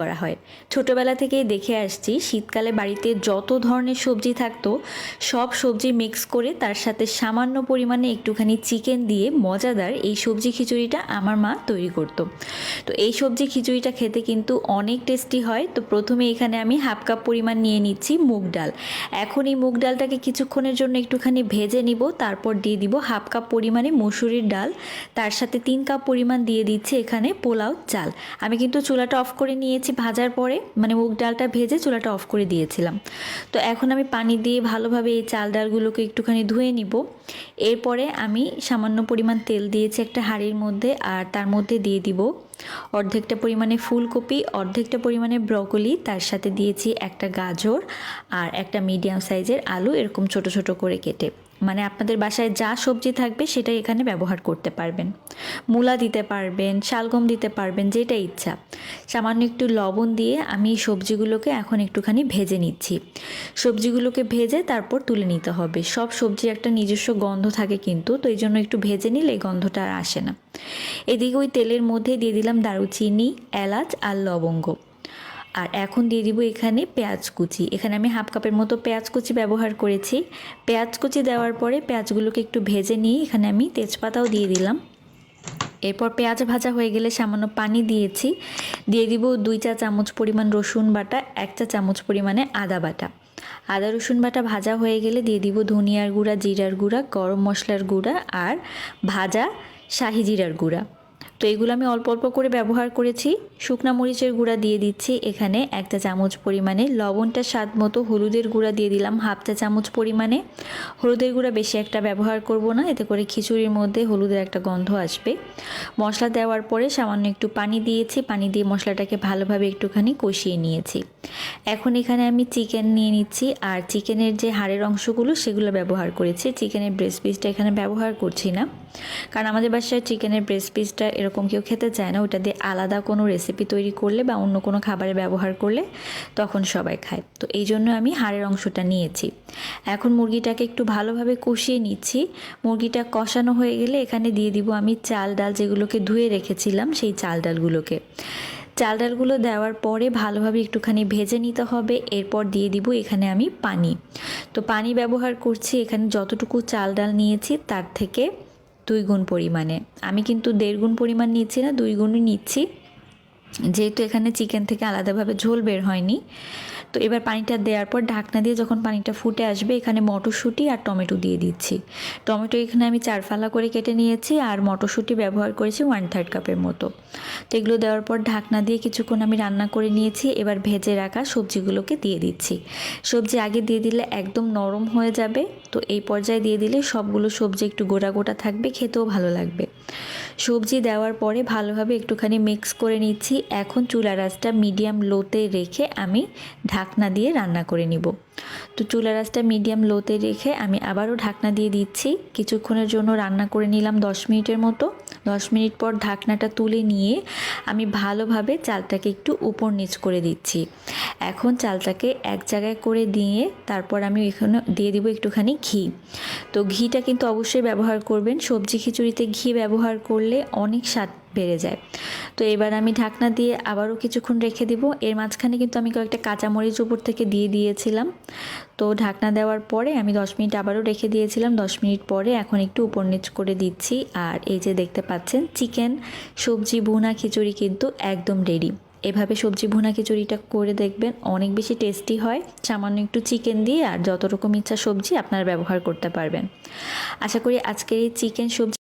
করা হয়। ছোটবেলা থেকেই দেখে আসছি শীতকালে বাড়িতে যত ধরনের সবজি থাকতো সব সবজি মিক্স করে তার সাথে সামান্য পরিমাণে একটুখানি চিকেন দিয়ে মজাদার এই সবজি খিচুড়িটা আমার মা তৈরি করতো। তো এই সবজি খিচুড়িটা খেতে কিন্তু অনেক টেস্টি হয়। তো প্রথমে এখানে আমি হাফ কাপ পরিমাণ নিয়ে নিচ্ছি মুগ ডাল। এখন এই মুগ ডালটাকে কিছুক্ষণের জন্য একটুখানি ভেজে নিব, তারপর দিয়ে দিব হাফ কাপ পরিমাণে মসুরির ডাল, তার সাথে 3 কাপ পরিমাণ দিয়ে দিচ্ছি এখানে পোলাও চাল। আমি কিন্তু চুলাটা অফ করে নিয়েছি ভাজার পরে, মানে মুগ ডালটা ভেজে চুলাটা অফ করে দিয়েছিলাম। তো এখন আমি পানি দিয়ে ভালোভাবে এই চাল ডালগুলোকে একটুখানি ধুয়ে নিব। এরপরে আমি সামান্য পরিমাণ তেল দিয়েছি একটা হাঁড়ির মধ্যে, আর তার মধ্যে দিয়ে দিব অর্ধেকটা পরিমাণে ফুলকপি, অর্ধেকটা পরিমাণে ব্রকলি, তার সাথে দিয়েছি একটা গাজর আর একটা মিডিয়াম সাইজের আলু এরকম ছোট ছোট করে কেটে। মানে আপনাদের বাসায় যা সবজি থাকবে সেটাই এখানে ব্যবহার করতে পারবেন। মূলা দিতে পারবেন, শালগম দিতে পারবেন, যেটা ইচ্ছা। সামান্য একটু লবণ দিয়ে আমি সবজিগুলোকে এখন একটুখানি ভেজে নিচ্ছি। সবজিগুলোকে ভেজে তারপর তুলে নিতে হবে। সব সবজির একটা নিজস্ব গন্ধ থাকে কিন্তু, তো এই জন্য একটু ভেজে নিলে এই গন্ধটা আর আসে না। এদিকে ওই তেলের মধ্যে দিয়ে দিলাম দারুচিনি, এলাচ আর লবঙ্গ। আর এখন দিয়ে দিব এখানে পেঁয়াজ কুচি। এখানে আমি হাফ কাপের মতো পেঁয়াজ কুচি ব্যবহার করেছি। পেঁয়াজ কুচি দেওয়ার পরে পেঁয়াজগুলোকে একটু ভেজে নিয়ে এখানে আমি তেজপাতাও দিয়ে দিলাম। এরপর পেঁয়াজ ভাজা হয়ে গেলে সামান্য পানি দিয়েছি। দিয়ে দিব 2 চা চামচ পরিমাণ রসুন বাটা, 1 চা চামচ পরিমাণে আদা বাটা। আদা রসুন বাটা ভাজা হয়ে গেলে দিয়ে দিব ধনিয়ার গুঁড়া, জিরার গুঁড়া, গরম মশলার গুঁড়া আর ভাজা শাহি জিরার গুঁড়া। তো এগুলো আমি অল্প অল্প করে ব্যবহার করেছি। শুকনা মরিচের গুঁড়া দিয়ে দিচ্ছি এখানে 1 চা চামচ পরিমাণে, লবণটা স্বাদ মতো, হলুদের গুঁড়া দিয়ে দিলাম হাফ চা চামচ পরিমাণে। হলুদের গুঁড়া বেশি একটা ব্যবহার করব না, এতে করে খিচুড়ির মধ্যে হলুদের একটা গন্ধ আসবে। মশলা দেওয়ার পরে সামান্য একটু পানি দিয়েছি, পানি দিয়ে মশলাটাকে ভালোভাবে একটুখানি কষিয়ে নিয়েছি। এখন এখানে আমি চিকেন নিয়ে নিচ্ছি, আর চিকেনের যে হাড়ের অংশগুলো সেগুলো ব্যবহার করেছি। চিকেনের ব্রেস্ট পিসটা এখানে ব্যবহার করছি না, কারণ আমাদের বাসায় চিকেনের ব্রেস্ট পিসটা এরকম কেউ খেতে চায় না। ওটা দিয়ে আলাদা কোনো রেসিপি তৈরি করলে বা অন্য কোনো খাবারে ব্যবহার করলে তখন সবাই খায়। তো এই জন্য আমি হাড়ের অংশটা নিয়েছি। এখন মুরগিটাকে একটু ভালোভাবে কষিয়ে নিচ্ছি। মুরগিটা কষানো হয়ে গেলে এখানে দিয়ে দিব আমি চাল ডাল যেগুলোকে ধুয়ে রেখেছিলাম, সেই চাল ডালগুলোকে। চাল ডালগুলো দেওয়ার পরে ভালোভাবে একটুখানি ভেজে নিতে হবে। এরপর দিয়ে দিব এখানে আমি পানি। তো পানি ব্যবহার করছি এখানে যতটুকু চাল ডাল নিয়েছি তার থেকে 2 গুণ পরিমাণে। আমি কিন্তু 1.5 গুণ পরিমাণ নিচ্ছি না, 2 গুণই নিচ্ছি, যেহেতু এখানে চিকেন থেকে আলাদাভাবে ঝোল বের হয়নি। তো এবার পানিটা দেওয়ার পর ঢাকনা দিয়ে যখন পানিটা ফুটে আসবে এখানে মটরশুঁটি আর টমেটো দিয়ে দিচ্ছি। টমেটো এখানে আমি 4 ফালা করে কেটে নিয়েছি, আর মটরশুঁটি ব্যবহার করেছি 1/3 কাপের মতো। তো এগুলো দেওয়ার পর ঢাকনা দিয়ে কিছুক্ষণ আমি রান্না করে নিয়েছি। এবার ভেজে রাখা সবজিগুলোকে দিয়ে দিচ্ছি। সবজি আগে দিয়ে দিলে একদম নরম হয়ে যাবে, তো এই পর্যায়ে দিয়ে দিলে সবগুলো সবজি একটু গোটা গোটা থাকবে, খেতেও ভালো লাগবে। সবজি দেওয়ার পরে ভালোভাবে একটুখানি মিক্স করে নিচ্ছি। এখন চুলার আঁচটা মিডিয়াম লোতে রেখে আমি ঢাকনা দিয়ে রান্না করে নিব। তো চুলার আঁচটা মিডিয়াম লোতে রেখে আমি আবারও ঢাকনা দিয়ে দিচ্ছি। কিছুক্ষণের জন্য রান্না করে নিলাম 10 মিনিটের মতো। 10 মিনিট পর ঢাকনাটা তুলে নিয়ে আমি ভালোভাবে চালটাকে একটু উপর নিচ করে দিচ্ছি। এখন চালটাকে এক জায়গায় করে দিয়ে তারপর আমি এখানে দিয়ে দিব একটুখানি ঘি। তো ঘিটা কিন্তু অবশ্যই ব্যবহার করবেন। সবজি খিচুড়িতে ঘি ব্যবহার করলে অনেক স্বাদ বেড়ে যায়। তো এবার আমি ঢাকনা দিয়ে আবারও কিছুক্ষণ রেখে দিব। এর মাঝখানে কিন্তু আমি কয়েকটা কাঁচামরিচ উপর থেকে দিয়ে দিয়েছিলাম। তো ঢাকনা দেওয়ার পরে আমি 10 মিনিট আবারও রেখে দিয়েছিলাম। 10 মিনিট পরে এখন একটু উপর নিচ করে দিচ্ছি। আর এই যে দেখতে পাচ্ছেন চিকেন সবজি ভুনা খিচুড়ি কিন্তু একদম রেডি। এভাবে সবজি ভুনা খিচুড়িটা করে দেখবেন, অনেক বেশি টেস্টি হয়। সামান্য একটু চিকেন দিয়ে আর যত রকম ইচ্ছা সবজি আপনারা ব্যবহার করতে পারবেন। আশা করি আজকের এই চিকেন সবজি